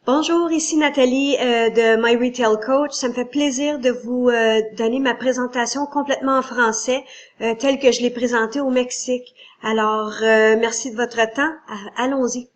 Bonjour, ici Nathalie de My Retail Coach. Ça me fait plaisir de vous donner ma présentation complètement en français, telle que je l'ai présentée au Mexique. Alors, merci de votre temps. Allons-y.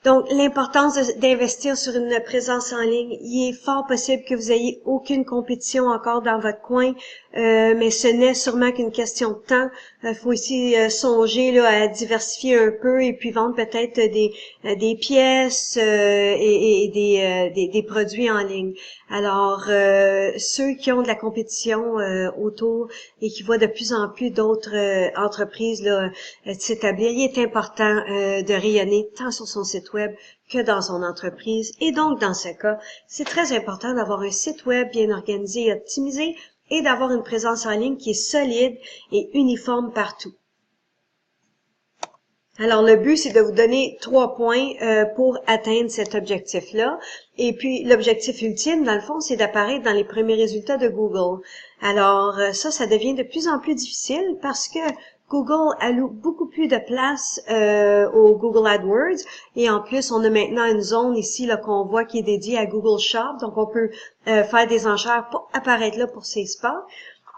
Donc, l'importance d'investir sur une présence en ligne. Il est fort possible que vous ayez aucune compétition encore dans votre coin, mais ce n'est sûrement qu'une question de temps. Il faut aussi songer là, à diversifier un peu et puis vendre peut-être des pièces et des produits en ligne. Alors, ceux qui ont de la compétition autour et qui voient de plus en plus d'autres entreprises là, s'établir, il est important de rayonner tant sur son site web que dans son entreprise. Et donc, dans ce cas, c'est très important d'avoir un site web bien organisé et optimisé et d'avoir une présence en ligne qui est solide et uniforme partout. Alors, le but, c'est de vous donner 3 points pour atteindre cet objectif-là. Et puis, l'objectif ultime, dans le fond, c'est d'apparaître dans les premiers résultats de Google. Alors, ça devient de plus en plus difficile parce que Google alloue beaucoup plus de place au Google AdWords. Et en plus, on a maintenant une zone ici là qu'on voit qui est dédiée à Google Shop. Donc, on peut faire des enchères pour apparaître là pour ces spots.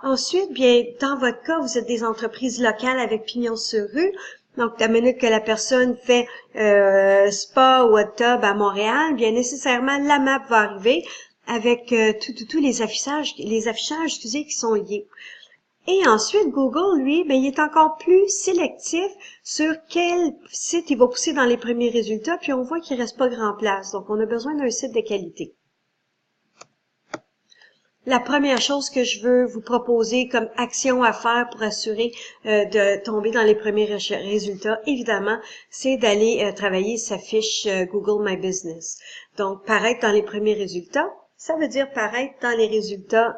Ensuite, bien, dans votre cas, vous êtes des entreprises locales avec pignon sur rue. Donc, la minute que la personne fait spa ou hot tub à Montréal, bien nécessairement la map va arriver avec tous les affichages, excusez, qui sont liés. Et ensuite, Google, lui, ben, il est encore plus sélectif sur quel site il va pousser dans les premiers résultats, puis on voit qu'il reste pas grand place. Donc, on a besoin d'un site de qualité. La première chose que je veux vous proposer comme action à faire pour assurer de tomber dans les premiers résultats, évidemment, c'est d'aller travailler sa fiche Google My Business. Donc, paraître dans les premiers résultats, ça veut dire paraître dans les résultats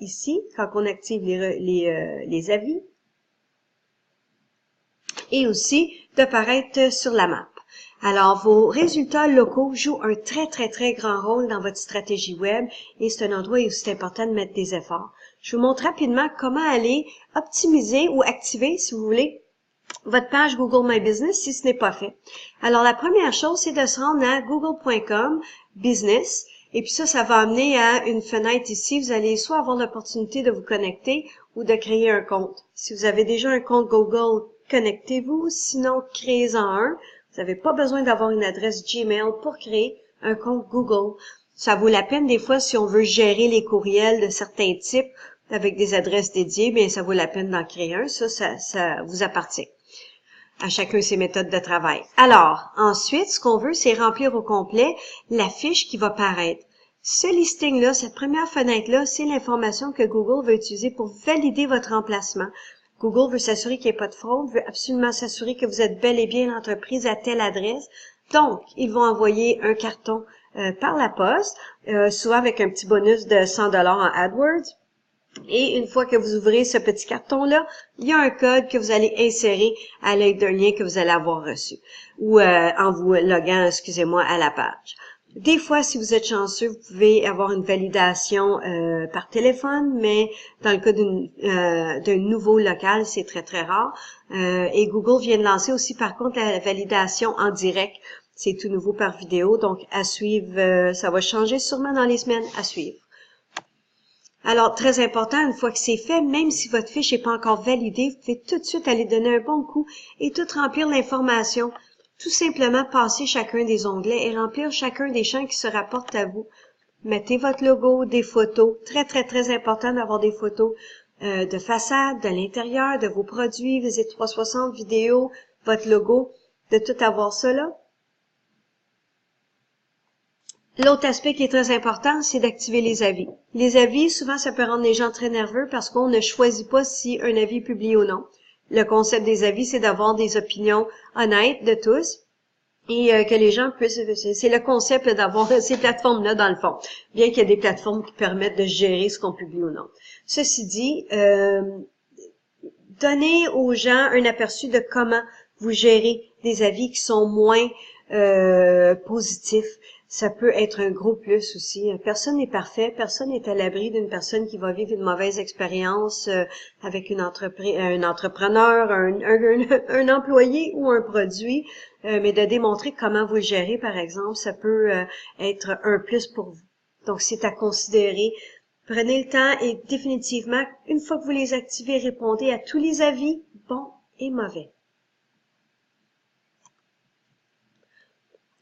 ici, quand on active les avis, et aussi de paraître sur la map. Alors, vos résultats locaux jouent un très, très, très grand rôle dans votre stratégie web et c'est un endroit où c'est important de mettre des efforts. Je vous montre rapidement comment aller optimiser ou activer, si vous voulez, votre page Google My Business si ce n'est pas fait. Alors, la première chose, c'est de se rendre à google.com business. Et puis ça va amener à une fenêtre ici. Vous allez soit avoir l'opportunité de vous connecter ou de créer un compte. Si vous avez déjà un compte Google, connectez-vous. Sinon, créez-en un. Vous n'avez pas besoin d'avoir une adresse Gmail pour créer un compte Google. Ça vaut la peine des fois si on veut gérer les courriels de certains types avec des adresses dédiées, bien ça vaut la peine d'en créer un. Ça vous appartient. À chacun ses méthodes de travail. Alors, ensuite, ce qu'on veut, c'est remplir au complet la fiche qui va paraître. Ce listing-là, cette première fenêtre-là, c'est l'information que Google va utiliser pour valider votre emplacement. Google veut s'assurer qu'il n'y ait pas de fraude, veut absolument s'assurer que vous êtes bel et bien l'entreprise à telle adresse. Donc, ils vont envoyer un carton par la poste, souvent avec un petit bonus de 100 $ en AdWords. Et une fois que vous ouvrez ce petit carton-là, il y a un code que vous allez insérer à l'aide d'un lien que vous allez avoir reçu ou en vous loguant, excusez-moi, à la page. Des fois, si vous êtes chanceux, vous pouvez avoir une validation par téléphone, mais dans le cas d'un nouveau local, c'est très, très rare. Et Google vient de lancer aussi, par contre, la validation en direct. C'est tout nouveau par vidéo, donc à suivre, ça va changer sûrement dans les semaines à suivre. Alors, très important, une fois que c'est fait, même si votre fiche n'est pas encore validée, vous pouvez tout de suite aller donner un bon coup et tout remplir l'information. Tout simplement passer chacun des onglets et remplir chacun des champs qui se rapportent à vous. Mettez votre logo, des photos. Très, très, très important d'avoir des photos de façade, de l'intérieur, de vos produits, Visite 360, vidéos, votre logo, de tout avoir ça là. L'autre aspect qui est très important, c'est d'activer les avis. Les avis, souvent, ça peut rendre les gens très nerveux parce qu'on ne choisit pas si un avis est publié ou non. Le concept des avis, c'est d'avoir des opinions honnêtes de tous et que les gens puissent... C'est le concept d'avoir ces plateformes-là, dans le fond, bien qu'il y ait des plateformes qui permettent de gérer ce qu'on publie ou non. Ceci dit, donnez aux gens un aperçu de comment vous gérez des avis qui sont moins positifs. ça peut être un gros plus aussi. Personne n'est parfait, personne n'est à l'abri d'une personne qui va vivre une mauvaise expérience avec une entreprise, un entrepreneur, un employé ou un produit, mais de démontrer comment vous le gérez, par exemple, ça peut être un plus pour vous. Donc, c'est à considérer. Prenez le temps et définitivement, une fois que vous les activez, répondez à tous les avis, bons et mauvais.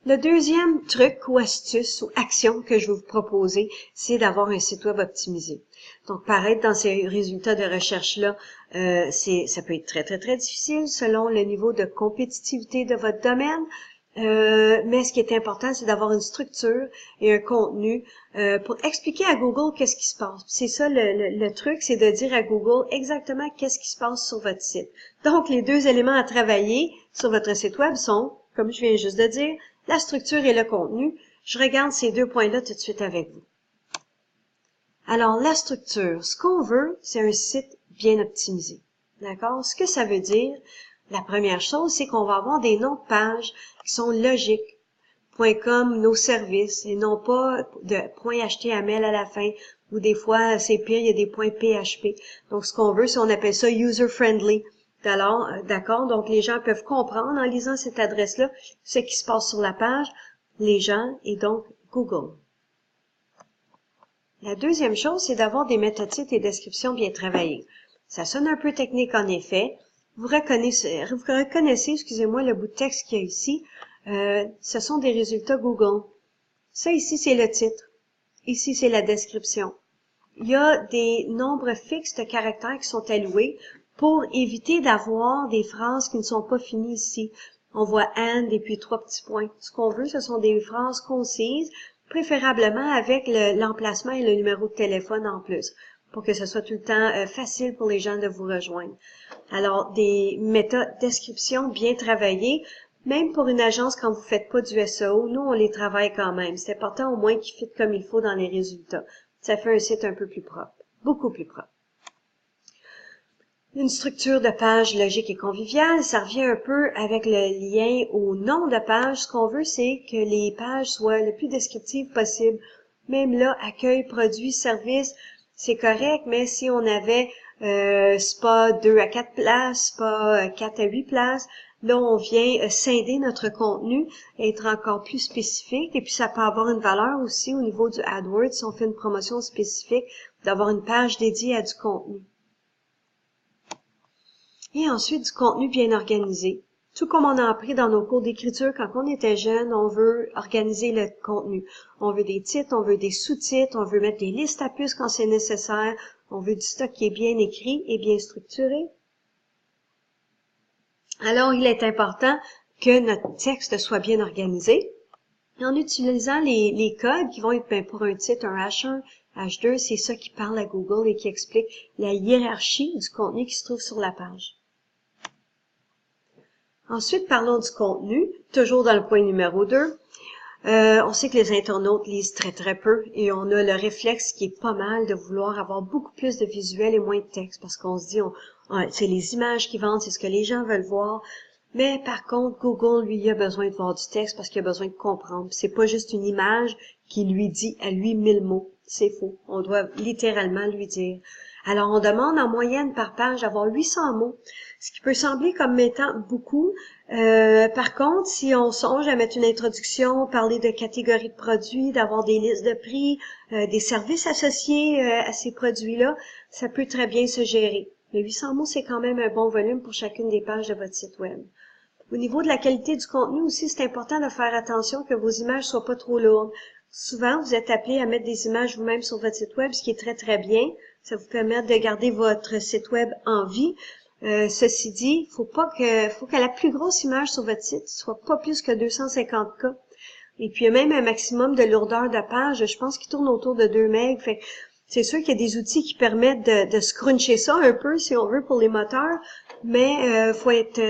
Le deuxième truc ou astuce ou action que je vais vous proposer, c'est d'avoir un site web optimisé. Donc, paraître dans ces résultats de recherche-là, ça peut être très, très, très difficile selon le niveau de compétitivité de votre domaine. Mais ce qui est important, c'est d'avoir une structure et un contenu pour expliquer à Google qu'est-ce qui se passe. C'est ça le truc, c'est de dire à Google exactement qu'est-ce qui se passe sur votre site. Donc, les deux éléments à travailler sur votre site web sont, comme je viens juste de dire, la structure et le contenu. Je regarde ces deux points-là tout de suite avec vous. Alors, la structure, ce qu'on veut, c'est un site bien optimisé. D'accord? Ce que ça veut dire, la première chose, c'est qu'on va avoir des noms de pages qui sont logiques. .com, nos services, et non pas de .html à la fin, ou des fois, c'est pire, il y a des .php. Donc, ce qu'on veut, c'est on appelle ça user-friendly. Alors, d'accord? Donc, les gens peuvent comprendre en lisant cette adresse-là ce qui se passe sur la page, les gens et donc Google. La deuxième chose, c'est d'avoir des métatitres et descriptions bien travaillées. Ça sonne un peu technique en effet. Vous reconnaissez, excusez-moi, le bout de texte qu'il y a ici. Ce sont des résultats Google. Ça ici, c'est le titre. Ici, c'est la description. Il y a des nombres fixes de caractères qui sont alloués pour éviter d'avoir des phrases qui ne sont pas finies ici. On voit and et puis 3 petits points. Ce qu'on veut, ce sont des phrases concises, préférablement avec l'emplacement et le numéro de téléphone en plus, pour que ce soit tout le temps facile pour les gens de vous rejoindre. Alors, des méta-descriptions bien travaillées, même pour une agence, quand vous faites pas du SEO, nous, on les travaille quand même. C'est important au moins qu'ils fitent comme il faut dans les résultats. Ça fait un site un peu plus propre, beaucoup plus propre. Une structure de page logique et conviviale, ça revient un peu avec le lien au nom de page. Ce qu'on veut, c'est que les pages soient le plus descriptives possible. Même là, accueil, produit, service, c'est correct, mais si on avait spa 2 à 4 places, spa 4 à 8 places, là, on vient scinder notre contenu, être encore plus spécifique, et puis ça peut avoir une valeur aussi au niveau du AdWords, si on fait une promotion spécifique, d'avoir une page dédiée à du contenu. Et ensuite, du contenu bien organisé. Tout comme on a appris dans nos cours d'écriture quand on était jeune, on veut organiser le contenu. On veut des titres, on veut des sous-titres, on veut mettre des listes à puces quand c'est nécessaire, on veut du stock qui est bien écrit et bien structuré. Alors, il est important que notre texte soit bien organisé. En utilisant les codes qui vont être pour un titre, un H1, H2, c'est ça qui parle à Google et qui explique la hiérarchie du contenu qui se trouve sur la page. Ensuite, parlons du contenu, toujours dans le point numéro 2. On sait que les internautes lisent très très peu et on a le réflexe qui est pas mal de vouloir avoir beaucoup plus de visuels et moins de texte parce qu'on se dit, c'est les images qui vendent, c'est ce que les gens veulent voir. Mais par contre, Google, lui, il a besoin de voir du texte parce qu'il a besoin de comprendre. C'est pas juste une image qui lui dit à lui 1000 mots. C'est faux. On doit littéralement lui dire. Alors, on demande en moyenne par page d'avoir 800 mots, ce qui peut sembler comme étant beaucoup. Par contre, si on songe à mettre une introduction, parler de catégories de produits, d'avoir des listes de prix, des services associés à ces produits-là, ça peut très bien se gérer. Mais 800 mots, c'est quand même un bon volume pour chacune des pages de votre site web. Au niveau de la qualité du contenu aussi, c'est important de faire attention que vos images soient pas trop lourdes. Souvent, vous êtes appelé à mettre des images vous-même sur votre site web, ce qui est très, très bien. Ça vous permet de garder votre site web en vie. Ceci dit, faut que la plus grosse image sur votre site soit pas plus que 250K. Et puis, il y a même un maximum de lourdeur de page. Je pense qu'il tourne autour de 2 MB. Fait que c'est sûr qu'il y a des outils qui permettent de scruncher ça un peu, si on veut, pour les moteurs. Mais faut être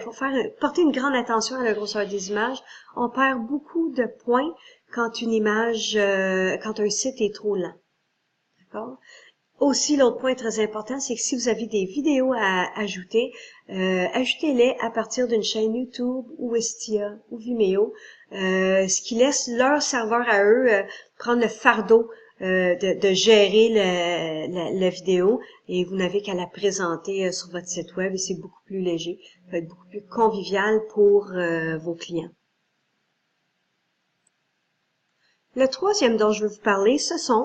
faut porter une grande attention à la grosseur des images. On perd beaucoup de points quand quand un site est trop lent. D'accord? Aussi, l'autre point très important, c'est que si vous avez des vidéos à ajouter, ajoutez-les à partir d'une chaîne YouTube ou Wistia ou Vimeo, ce qui laisse leur serveur à eux prendre le fardeau de gérer la vidéo et vous n'avez qu'à la présenter sur votre site web et c'est beaucoup plus léger, ça va être beaucoup plus convivial pour vos clients. Le troisième dont je veux vous parler, ce sont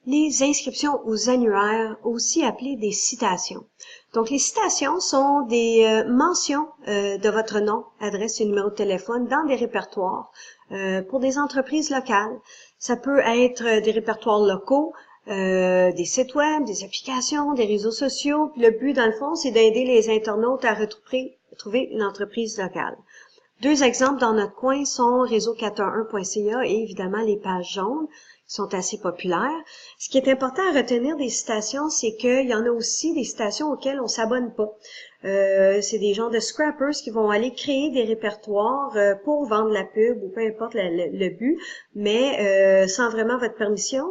les inscriptions aux annuaires, aussi appelées des citations. Donc, les citations sont des mentions de votre nom, adresse et numéro de téléphone dans des répertoires pour des entreprises locales. Ça peut être des répertoires locaux, des sites web, des applications, des réseaux sociaux. Puis le but, dans le fond, c'est d'aider les internautes à retrouver une entreprise locale. Deux exemples dans notre coin sont réseau411.ca et évidemment les pages jaunes qui sont assez populaires. Ce qui est important à retenir des citations, c'est qu'il y en a aussi des citations auxquelles on s'abonne pas. C'est des gens de scrappers qui vont aller créer des répertoires pour vendre la pub ou peu importe le but, mais sans vraiment votre permission.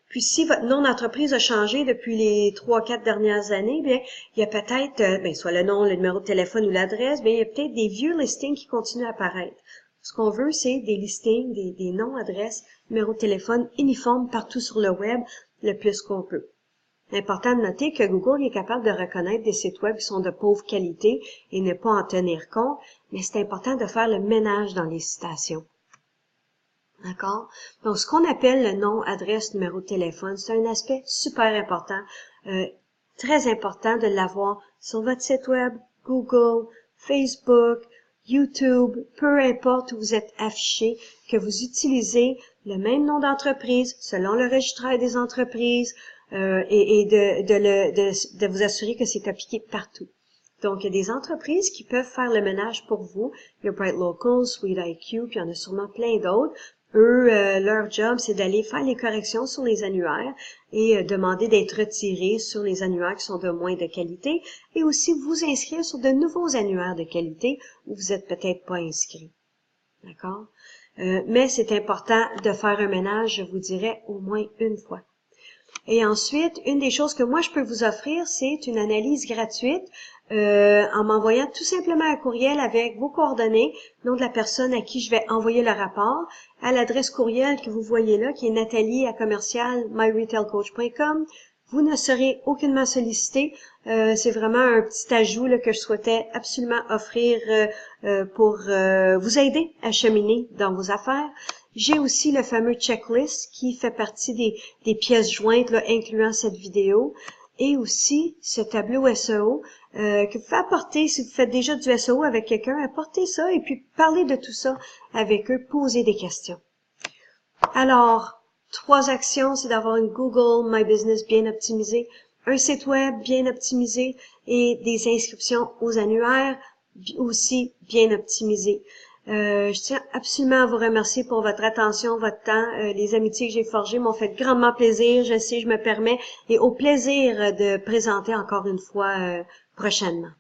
Puis si votre nom d'entreprise a changé depuis les 3-4 dernières années, bien, il y a peut-être, soit le nom, le numéro de téléphone ou l'adresse, bien, il y a peut-être des vieux listings qui continuent à apparaître. Ce qu'on veut, c'est des listings, des noms, adresses, numéros de téléphone uniformes partout sur le web, le plus qu'on peut. Important de noter que Google est capable de reconnaître des sites web qui sont de pauvre qualité et ne pas en tenir compte, mais c'est important de faire le ménage dans les citations. D'accord? Donc, ce qu'on appelle le nom, adresse, numéro de téléphone, c'est un aspect super important, très important de l'avoir sur votre site web, Google, Facebook, YouTube, peu importe où vous êtes affiché, que vous utilisez le même nom d'entreprise selon le registraire des entreprises et de vous assurer que c'est appliqué partout. Donc, il y a des entreprises qui peuvent faire le ménage pour vous. Il y a Bright Local, SweetIQ, puis il y en a sûrement plein d'autres. Eux, leur job, c'est d'aller faire les corrections sur les annuaires et demander d'être retirés sur les annuaires qui sont de moins de qualité et aussi vous inscrire sur de nouveaux annuaires de qualité où vous êtes peut-être pas inscrit. D'accord? Mais c'est important de faire un ménage, je vous dirais, au moins une fois. Et ensuite, une des choses que moi je peux vous offrir, c'est une analyse gratuite en m'envoyant tout simplement un courriel avec vos coordonnées, nom de la personne à qui je vais envoyer le rapport, à l'adresse courriel que vous voyez là, qui est nathalie@commercialmyretailcoach.com. Vous ne serez aucunement sollicité. C'est vraiment un petit ajout là, que je souhaitais absolument offrir pour vous aider à cheminer dans vos affaires. J'ai aussi le fameux checklist qui fait partie des pièces jointes là, incluant cette vidéo. Et aussi ce tableau SEO que vous pouvez apporter si vous faites déjà du SEO avec quelqu'un, apportez ça et puis parlez de tout ça avec eux, posez des questions. Alors, 3 actions, c'est d'avoir une Google My Business bien optimisée, un site web bien optimisé et des inscriptions aux annuaires aussi bien optimisées. Je tiens absolument à vous remercier pour votre attention, votre temps. Les amitiés que j'ai forgées m'ont fait grandement plaisir. Je sais, je me permets et au plaisir de présenter encore une fois prochainement.